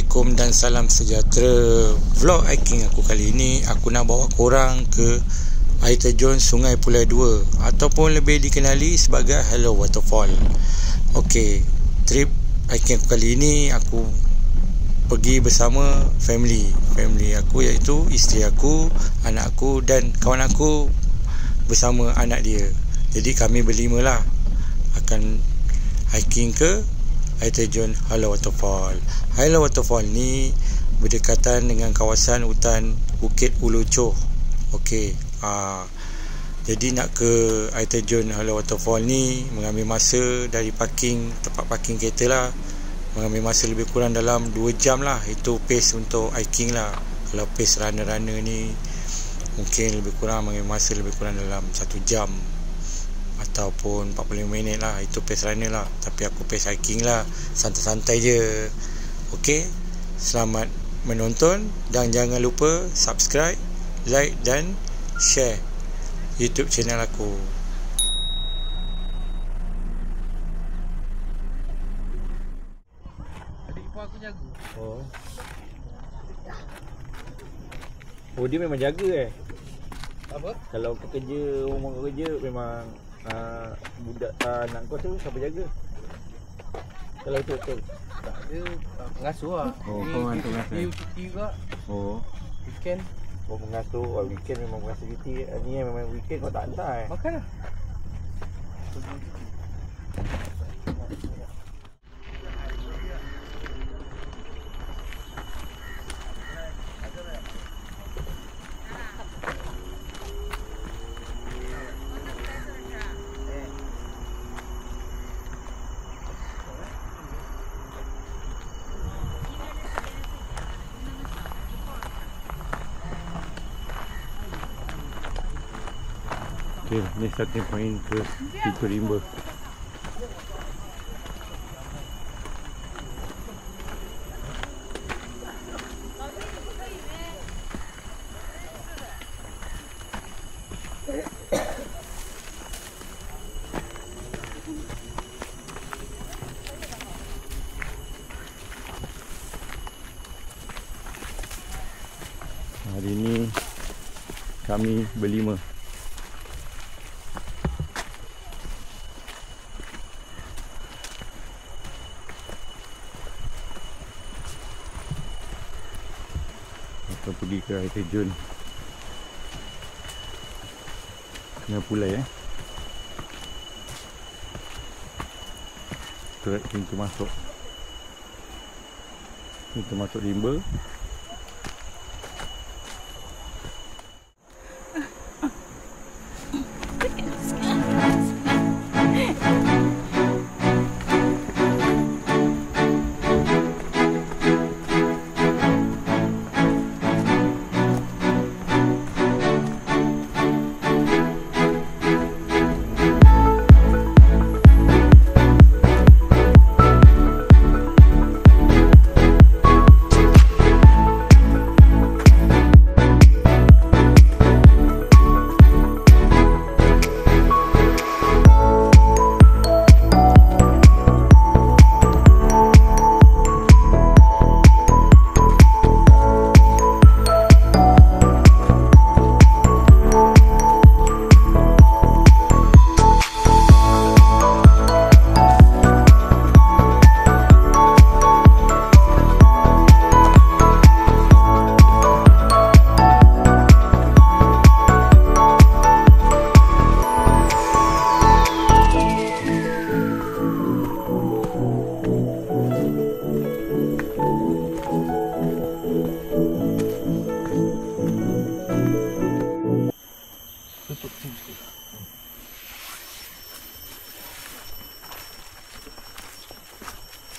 Assalamualaikum dan salam sejahtera. Vlog hiking aku kali ini, aku nak bawa korang ke air terjun Sungai Pulai 2 ataupun lebih dikenali sebagai Hello Waterfall. Okey, trip hiking aku kali ini aku pergi bersama family aku, iaitu isteri aku, anak aku dan kawan aku bersama anak dia. Jadi kami berlima lah akan hiking ke air terjun Hello Waterfall. Hello Waterfall ni berdekatan dengan kawasan hutan Bukit Ulu Choh. Okey, jadi nak ke air terjun Hello Waterfall ni mengambil masa dari tempat parking kereta lah, mengambil masa lebih kurang dalam 2 jam lah. Itu pace untuk hiking lah. Kalau pace runner ni mungkin lebih kurang mengambil masa lebih kurang dalam 1 jam ataupun 45 minit lah. Itu pace runner lah, tapi aku pace hiking lah, santai-santai je. Okey, selamat menonton dan jangan lupa subscribe, like dan share YouTube channel aku. Adik ipar aku jaga. Oh, dia memang jaga Apa? Kalau kau kerja, rumah kau kerja, memang budak anak kau tu siapa jaga? Kalau betul-betul Tak ada, pengasuh lah. Oh, kau mengasuh. Cuti juga. Oh, Weekend kau mengasuh. Weekend memang mengasuh cuti. Ni memang weekend kau tak hantar makan lah. Okay, ni starting point ke Pitu Rimba. Hari ni kami berlima. Kita pergi ke air terjun Sungai Pulai Terat pintu masuk rimba.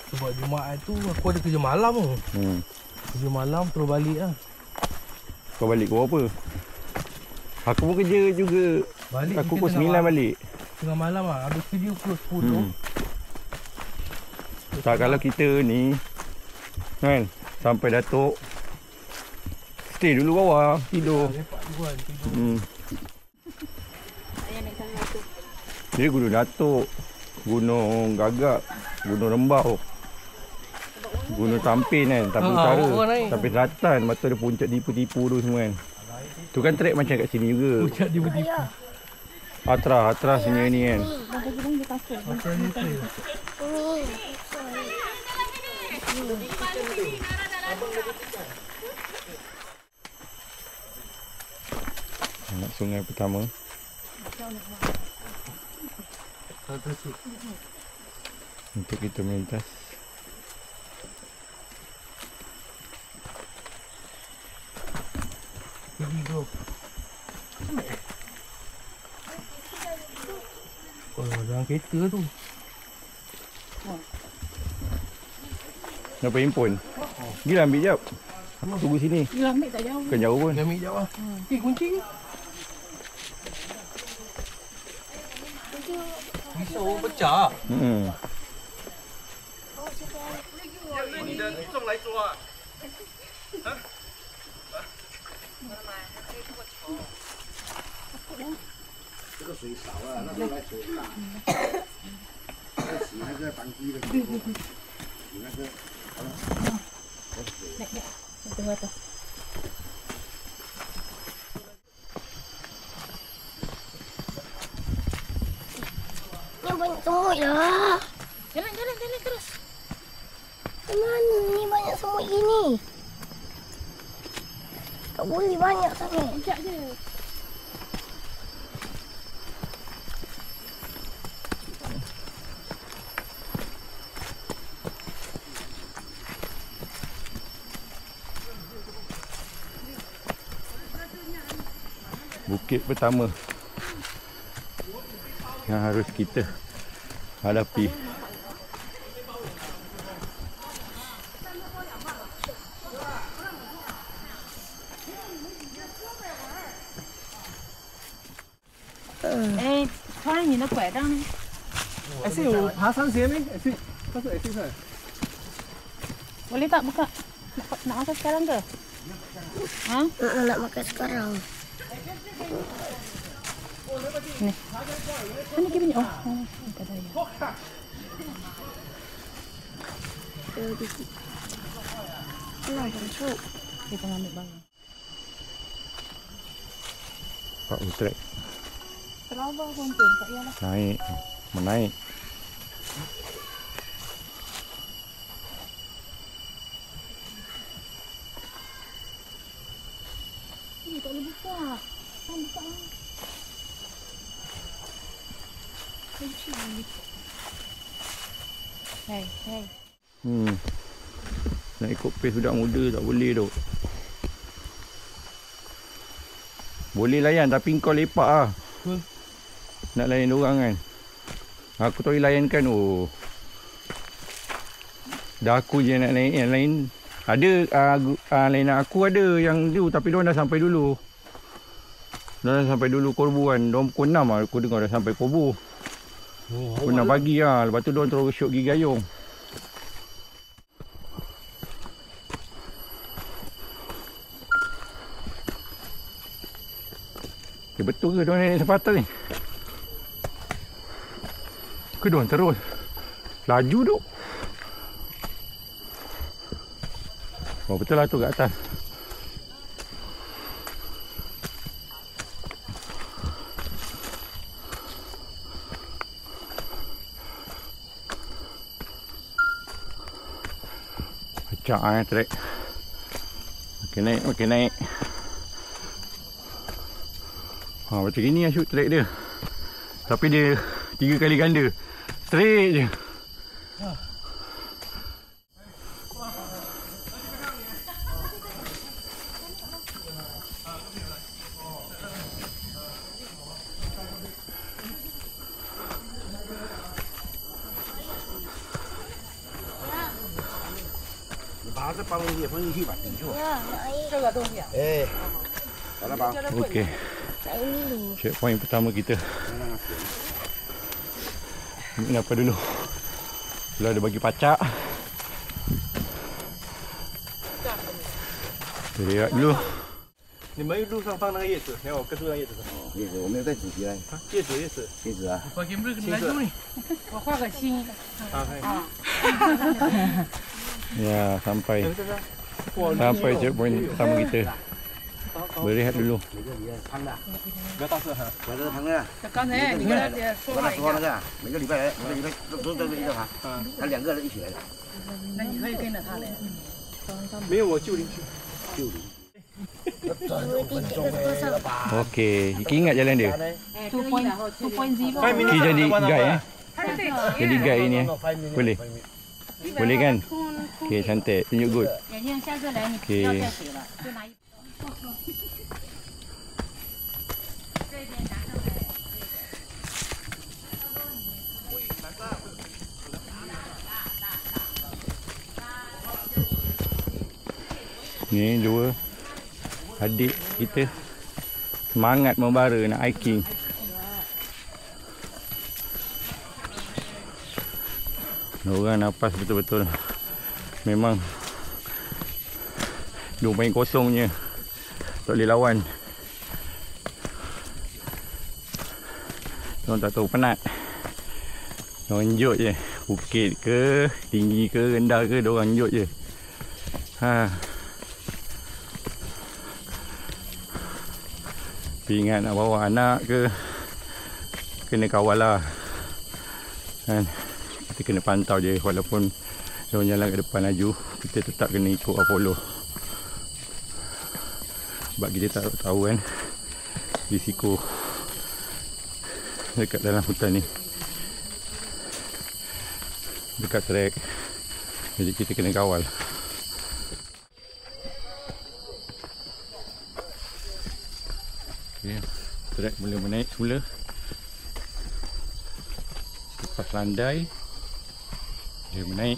Sebab Jumaat tu aku ada kerja malam tu. Kerja malam terus balik lah. Kau balik pukul apa? Aku pun kerja juga. Balik aku pukul 9 balik. Tengah malam lah. Habis kerja pukul 10. Tak, kalau kita ni kan sampai Datuk stay dulu bawah tidur. Lepak dulu kan tidur. Ayah naik sana tu. Dia Gunung Datuk, Gunung Gagak, Gunung Rembau. Sebab Gunung Tampin kan, Tampin Utara. Tampin Selatan, lepas tu ada puncak tipu-tipu tu semua kan. Tu kan trek macam kat sini juga. Puncak tipu-tipu. Atra sini ni kan. Macam ni tu. Anak sungai pertama. Untuk kita melintas. Pergi bro. Oh, dalam kereta tu. Nak himpun? Gila ambil jap. Tunggu sini. Gila ambil tak jauh. Bukan jauh pun. Dia ambil jauh lah. Kunci ni. Risau pecah. Ni banyak semut lah. Jalan terus. Di mana ni banyak semut gini? Tak boleh banyak sangat. Sekejap je. Bukit pertama yang harus kita hadapi. Try nhìn nó khỏe đang. Anh xin爬山鞋没？anh xin，他说anh xin看。 Boleh tak buka? Nak makan sekarang ke? Ha? Nak makan sekarang. Ni. Mana dia punya? Oh, tak ada ya. Kenapa masuk? Kita ambil barang. Pak Utrek Terlalu pun tak payahlah. naik, menaik. Tak boleh buka. Tak buka. Kunci lagi. Hey. Nak ikut pace budak muda tak boleh tu. Boleh layan tapi kau lepak lah. Nak layan orang kan. Aku tak boleh layankan. Oh, dah aku je nak naik. Yang lain ada lain aku ada yang tu tapi diorang dah sampai dulu. Dah sampai dulu Korbu kan. Diorang pukul 6 lah aku dengar dah sampai Korbu. Pukul 6 pagi lah. Lepas tu diorang terus syok pergi Gayung. Okay, betul ke diorang naik sepatan ni? Ke diorang terus laju duk? Oh betul lah tu kat atas. Pecah trek. Makin naik. Macam gini lah shoot trek dia. Tapi dia 3 kali ganda. Straight je. Okey. Checkpoint pertama kita. Ini apa dulu? Kalau ada bagi pacak. Lihat dulu. 你们路上放那个叶子，没有跟住那叶子。叶子我没有带纸皮来。叶子。叶子啊。Pakai kamera kena laju ni. 我画个心。啊， Ya, sampai checkpoint pertama kita. Berehat dulu. 刚才你跟他说了一下，每个礼拜来，都这个哈，他2个人一起来的。那你可以跟着他来。没有，我90去。 Okey, Iki ingat jalan dia? 2.0 Iki jadi guide Jadi guide ini Boleh? Boleh kan? Okey, cantik. Tunjuk good. 眼镜下次来你不要再水了，就拿一。 Ni dua adik kita semangat membara nak hiking. Diorang nafas betul-betul. Memang 2.0 je. Tak boleh lawan. Diorang tak tahu penat. Diorang enjut je. Bukit ke, tinggi ke, rendah ke, diorang enjut je. Tapi ingat nak bawa anak ke, kena kawal lah kan. Kita kena pantau je. Walaupun diorang jalan ke depan laju, kita tetap kena ikut Apollo. Sebab kita tak tahu kan risiko dekat dalam hutan ni, dekat trek. Jadi kita kena kawal. Okay, trek mula menaik semula. Lepas landai dia menaik.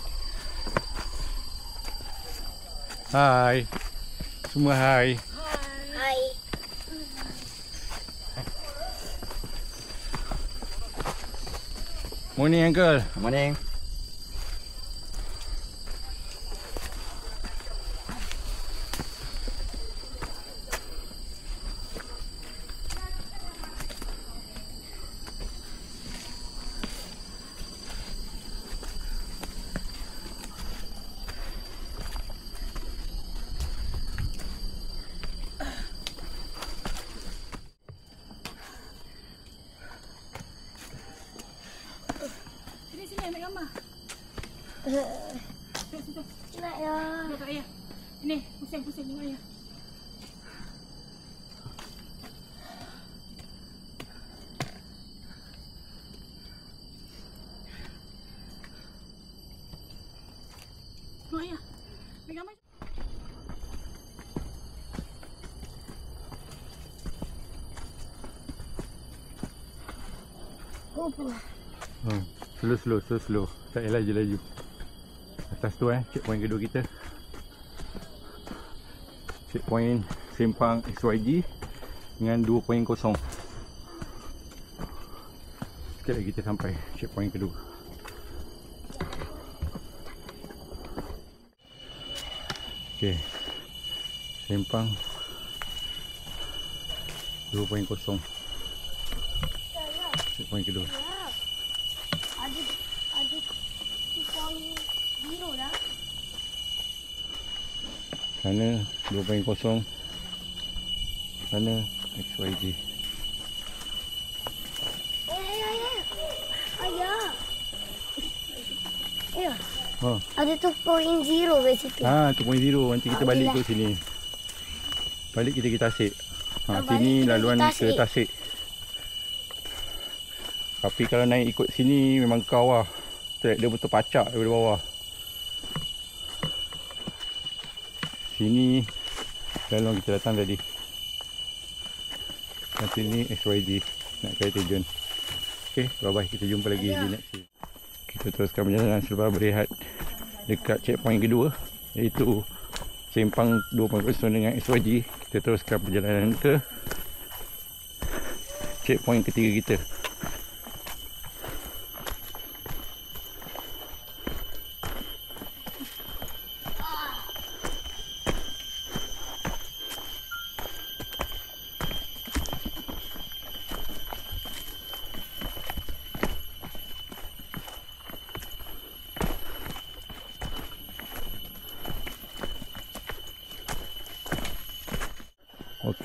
Hai. Semua hai. Hai. Morning uncle. Morning. Sini ambil gambar. Nak ya. Tengok ayah. Ini pusing-pusing tengok ayah. Tengok ayah. Ambil gambar. Slow. Tak payah laju-laju. Atas tu checkpoint kedua kita. Checkpoint Sempang XYG dengan 2.0. Sekejap lagi kita sampai checkpoint kedua. Okey. Sempang 2.0. Checkpoint kedua. Ada 2.0 dah. Sana 2.0. Sana XYG. Ayah. Ya. Ha. Ada 2.0 kat situ. 2.0. Nanti kita balik ke sini. Balik kita ke Tasik. Sini laluan ke Tasik. Tapi kalau naik ikut sini memang kawah. Trek dia betul pacak daripada bawah. Sini laluan kita datang tadi. Dan sini XYG nak kereta John. Okay, bye bye. Kita jumpa lagi di next video. Kita teruskan perjalanan selepas berehat dekat checkpoint kedua, iaitu Sempang 2.0 dengan XYG. Kita teruskan perjalanan ke checkpoint ketiga kita.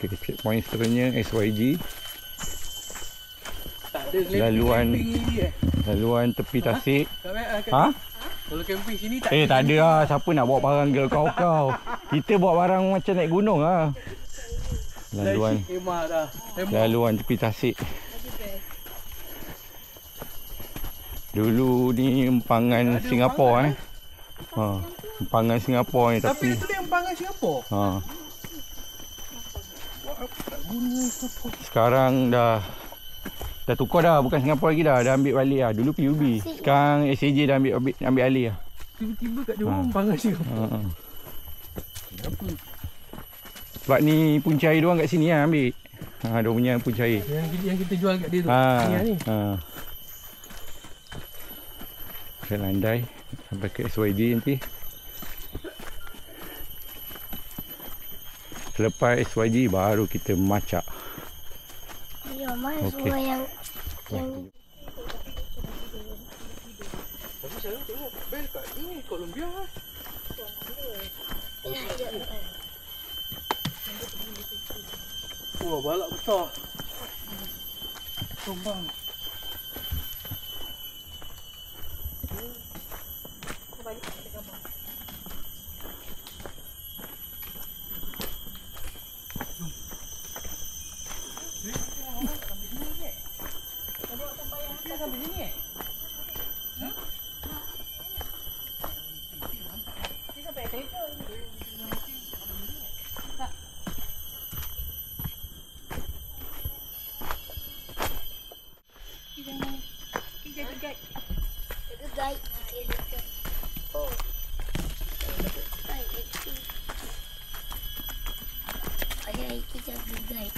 Okay, checkpoint seterusnya SYG. Tak ada Laluan tepi tasik. Ha? Kalau camping sini tak Tak ada lah. Siapa nak bawa barang ke kau? Kita bawa barang macam naik gunung lah. Laluan tepi tasik. Dulu ni empangan Singapura empangan Singapura ni tapi itu dia empangan Singapura. Sekarang dah tukar dah, bukan Singapura lagi dah ambil balik dah. Dulu PUB, sekarang SAJ dah ambil alih lah. Tiba-tiba kat dia orang empangan Singapura. Kenapa? Sebab ni punca air diorang kat sini lah ambil. Dia punya punca air Yang kita jual kat dia tu. Ni. Kita landai sampai ke SYG nanti. Selepas SYG baru kita macak. Ya, mana semua yang Tapi saya tengok bel kat ni Columbia lah. Wah, balak besar. Tombang. guide. Oh. Ayah itu jaga guide.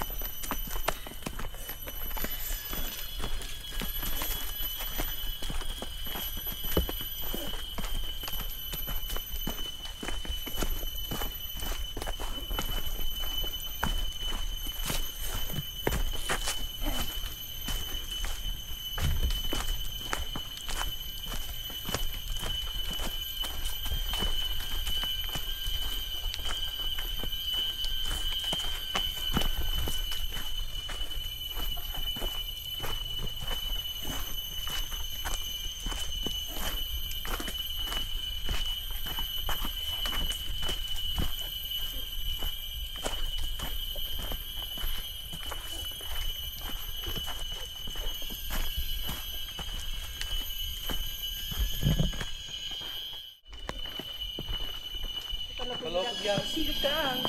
Kalau yang si dekat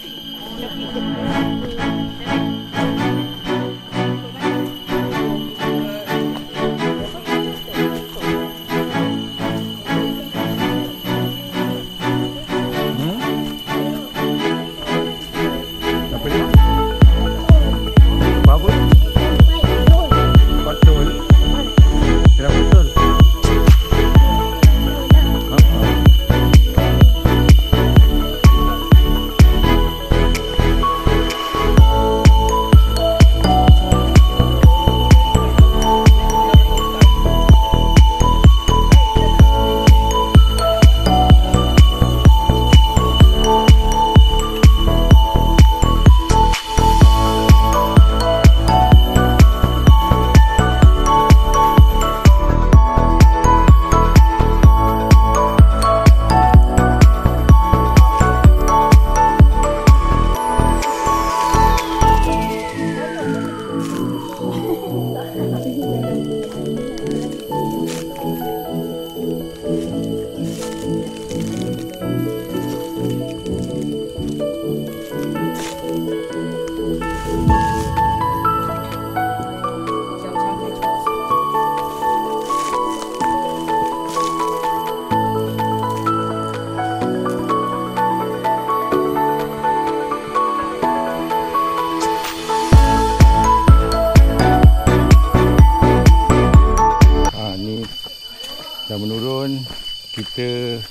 dah menurun. Kita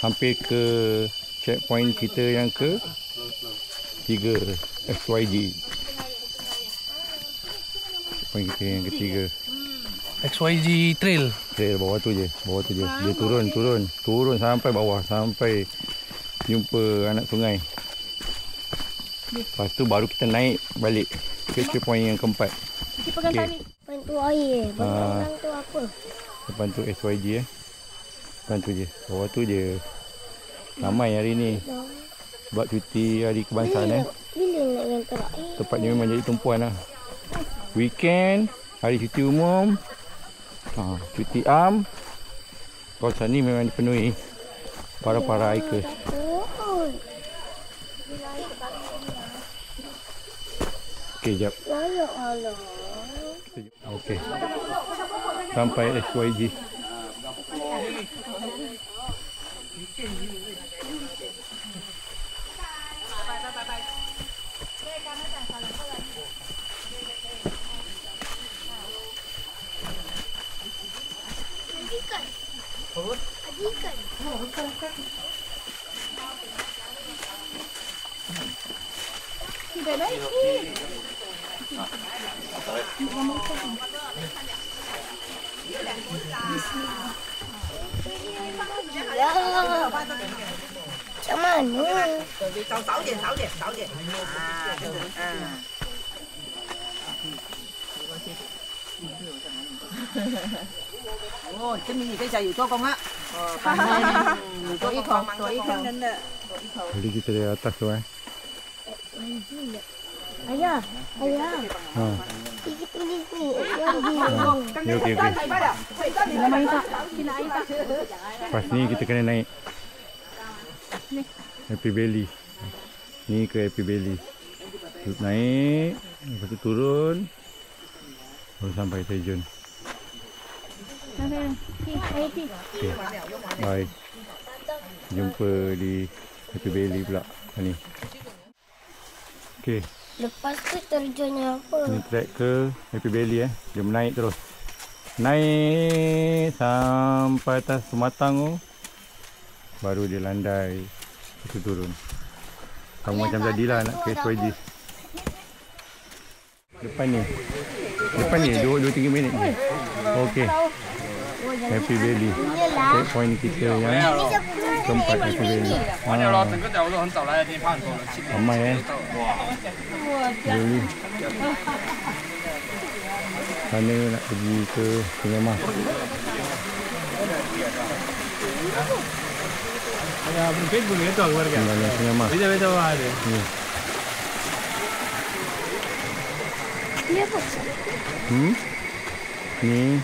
hampir ke checkpoint kita yang ke 3 SYG. Checkpoint kita yang ketiga XYZ Trail. Trail bawah tu je. Dia turun sampai bawah, sampai jumpa anak sungai. Lepas tu baru kita naik balik ke checkpoint yang keempat. Kita pegang Okey. tali. Bantu air. Banyak orang tu apa? Depan tu SYG Depan tu je. Bawah tu je. Ramai hari ni. Sebab cuti hari kebangsaan Bila nak yang terakhir? Tempatnya memang jadi tumpuan lah. Weekend, hari cuti umum, cuti am. Kawasan ni memang dipenuhi para hikers. Oh, Okey, jap. ya Allah. Okey. Sampai SYG. Tidak baik. Ya. Macam mana? Ồ, cái mini cái giày cho con á. Tôi ít không, tôi ít không. Jadi kita dari atas tu Ayah, ayah. Ha. Kita tulis ni. Yang di. Ya, okey. Nama air tak? Sila air tak? Lepas ni kita kena naik Happy Valley. Ni ke Happy Valley. Naik, lepas tu turun, baru sampai Tejun. Okey. Okay. Bye. Jumpa di Happy Valley pula ni. Okay, Lepas tu terjunnya apa? ni trek ke Happy Valley Jom naik terus. Naik sampai atas Sematang tu, baru dia landai. Kita turun. Sama macam tadilah nak ke SYG. Depan ni 2-3 minit ni. Okey. Happy Valley. Checkpoint kita yang keempat Happy Valley. Ramai Valley. Sana nak pergi ke Sungai Mas. Sungai Mas. Dia apa? Ni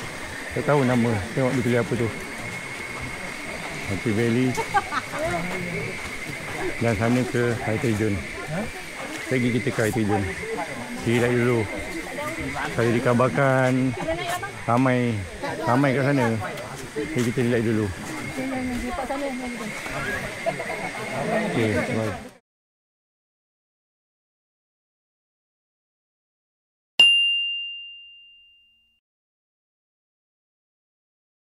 tak tahu nama. Tengok dia tulis apa tu. Happy Valley. Dan sana ke Air Terjun. Lagi kita ke Air Terjun. Relax dulu. Saya dikabarkan ramai kat sana. Jadi kita relax dulu. Okay, bye.